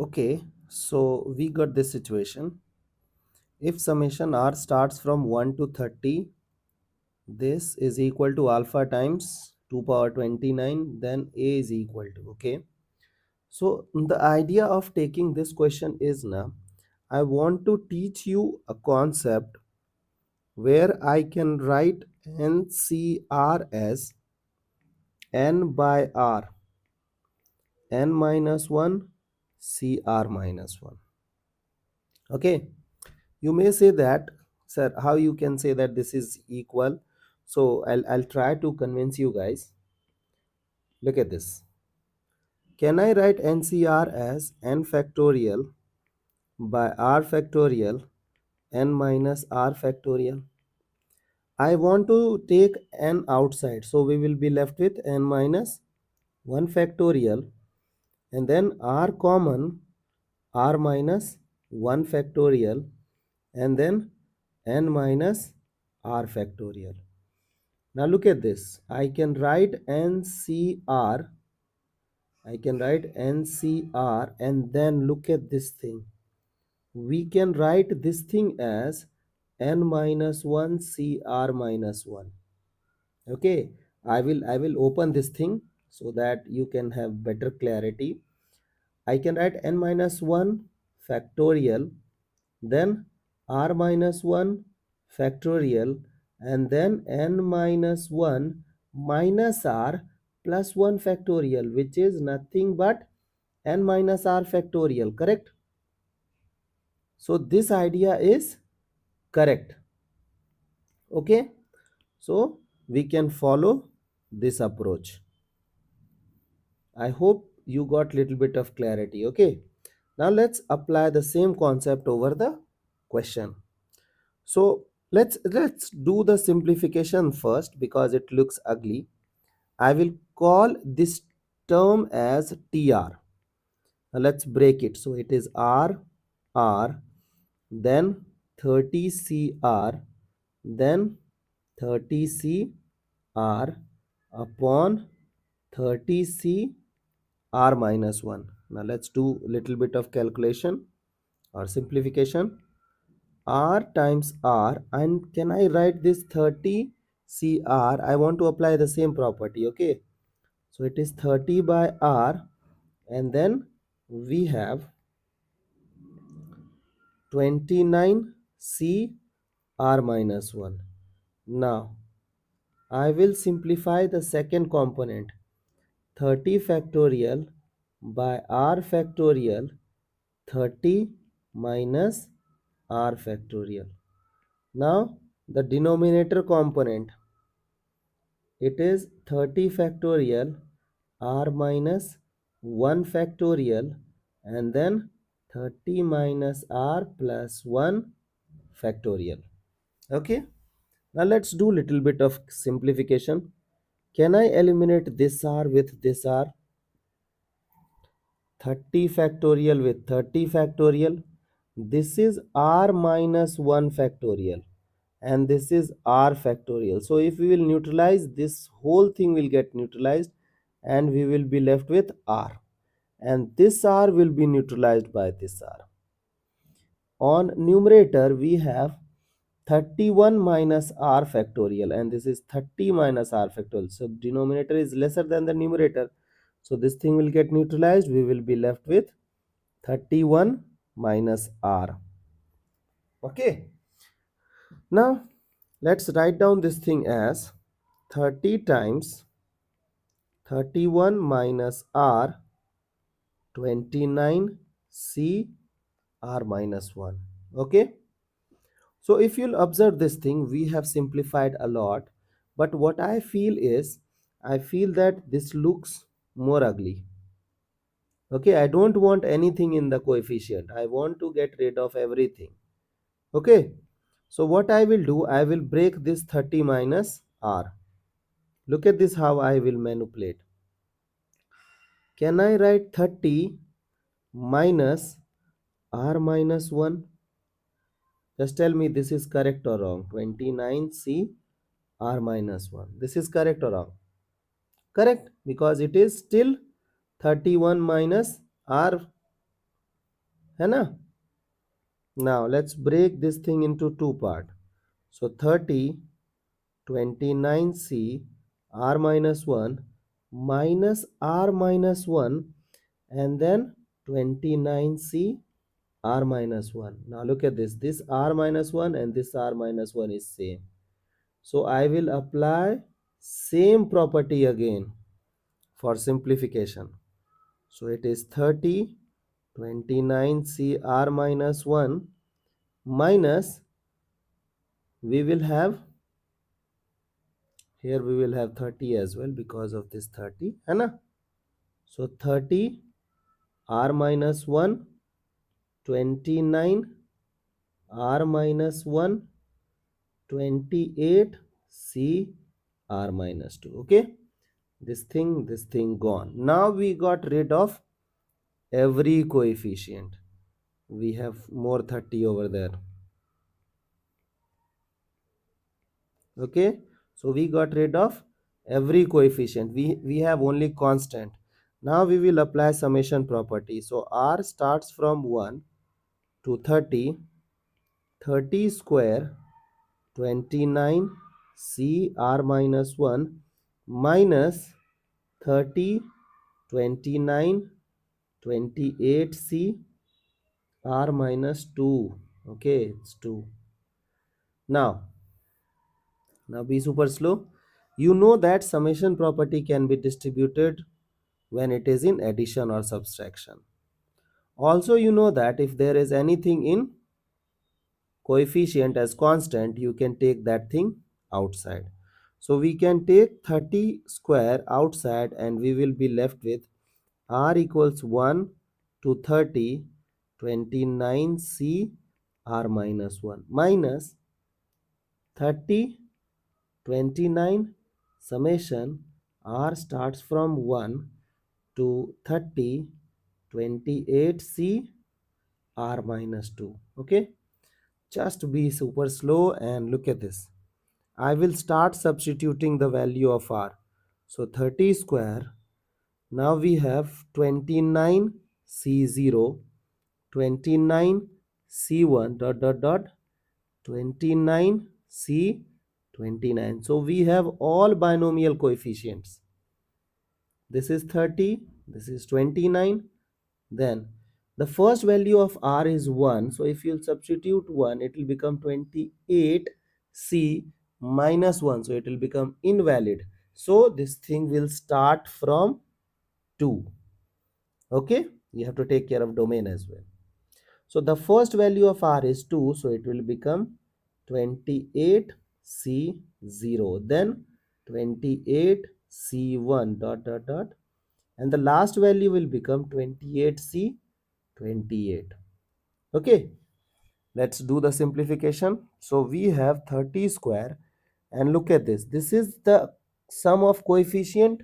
Okay, so we got this situation. If summation r starts from 1 to 30, this is equal to alpha times 2 power 29, then a is equal to, okay. So the idea of taking this question is now, I want to teach you a concept where I can write NCR as n by r, n minus 1, CR minus 1. Okay. You may say that, sir, how you can say that this is equal? So I'll try to convince you guys. Look at this. Can I write NCR as n factorial by r factorial n minus r factorial? I want to take n outside, so we will be left with n minus 1 factorial, and then r common, r minus 1 factorial, and then n minus r factorial. Now look at this. I can write NCR, and then look at this thing. We can write this thing as n minus 1 CR minus 1. Okay, I will open this thing so that you can have better clarity. I can write n minus 1 factorial, then r minus 1 factorial, and then n minus 1 minus r plus 1 factorial, which is nothing but n minus r factorial, correct? So this idea is correct. Okay, so we can follow this approach. I hope you got little bit of clarity. Okay, now let's apply the same concept over the question. So let's do the simplification first because it looks ugly. I will call this term as TR. Now let's break it. So it is R, then 30cr, then 30cr upon 30cr minus 1. Now let's do little bit of calculation or simplification. R times R, and can I write this 30cr? I want to apply the same property. Okay, so it is 30 by R, and then we have 29cr minus 1. Now I will simplify the second component, 30 factorial by r factorial, 30 minus r factorial. Now the denominator component, it is 30 factorial r minus 1 factorial, and then 30 minus r plus 1 factorial. Okay, now let's do little bit of simplification. Can I eliminate this r with this r? 30 factorial with 30 factorial. This is r minus 1 factorial, and this is r factorial. So if we will neutralize, this whole thing will get neutralized, and we will be left with r, and this r will be neutralized by this r. On numerator we have 31 minus r factorial, and this is 30 minus r factorial. So denominator is lesser than the numerator, so this thing will get neutralized. We will be left with 31 minus r. Okay, now let's write down this thing as 30 times 31 minus r, 29 c r minus 1. Okay, so if you'll observe this thing, we have simplified a lot, but what I feel is, I feel that this looks more ugly. Okay, I don't want anything in the coefficient. I want to get rid of everything. Okay, so what I will do, I will break this 30 minus r. Look at this, how I will manipulate. Can I write 30 minus r minus 1? Just tell me this is correct or wrong. 29c r minus 1. This is correct or wrong? Correct, because it is still 31 minus r है ना? Now let's break this thing into two part. So 30 29c r minus 1 minus r minus 1 and then 29c r minus 1. Now look at this. This r minus 1 and this r minus 1 is same. So I will apply same property again for simplification. So it is 30 29c r minus 1 minus, we will have, here we will have 30 as well because of this 30 है ना. So 30 r minus 1 29 r minus 1 28 c r minus 2. Okay, this thing gone. Now we got rid of every coefficient. We have more 30 over there. Okay, so we got rid of every coefficient. We have only constant. Now we will apply summation property. So r starts from 1 to 30. 30 square 29 c r minus 1 minus 30 29 28 c r minus 2. Okay, it's 2. Now be super slow. You know that summation property can be distributed when it is in addition or subtraction. Also, you know that if there is anything in coefficient as constant, you can take that thing outside. So we can take 30 square outside and we will be left with r equals 1 to 30 29c r minus 1 minus 30 29 summation r starts from 1 to 30 28c r minus 2. Okay, just be super slow and look at this. I will start substituting the value of r. So 30 square, now we have 29c0 29c1 dot dot dot 29c29. So we have all binomial coefficients. This is 30, this is 29. Then the first value of r is 1. So if you'll substitute 1, it will become 28c minus 1. So it will become invalid. So this thing will start from 2. Okay, you have to take care of domain as well. So the first value of r is 2. So it will become 28c0. Then 28c1 dot dot dot. And the last value will become 28c28. Okay, let's do the simplification. So we have 30 square and look at this. This is the sum of coefficient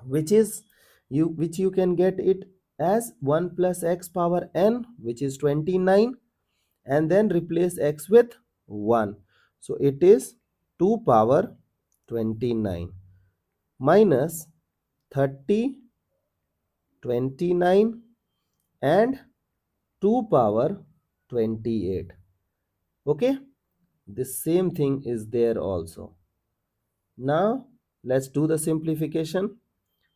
which you can get it as 1 plus x power n, which is 29, and then replace x with 1. So it is 2 power 29 minus 30 29 and 2 power 28. Okay, the same thing is there also. Now let's do the simplification.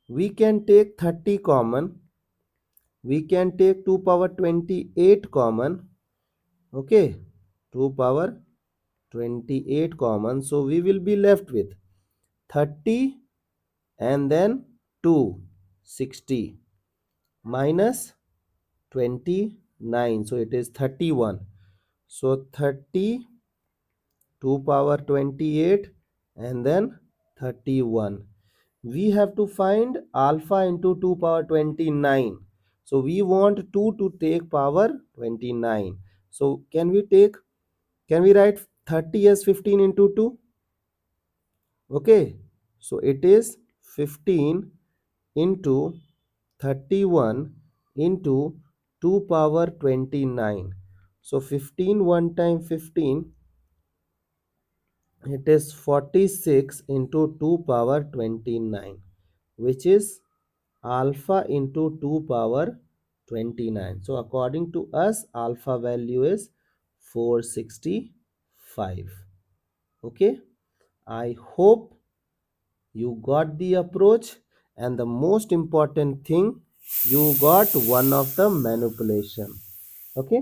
We can take 30 common, we can take 2 power 28 common. Okay, 2 power 28 common. So we will be left with 30 and then 2 60 minus 29. So it is 31. So 30 2 power 28 and then 31. We have to find alpha into 2 power 29. So we want 2 to take power 29. So can we write 30 as 15 into 2? Okay, so it is 15 into 31 into 2 power 29. So 15 1 time 15, it is 46 into 2 power 29, which is alpha into 2 power 29. So according to us, alpha value is 465. Okay, I hope you got the approach, and the most important thing, you got one of the manipulation. Okay.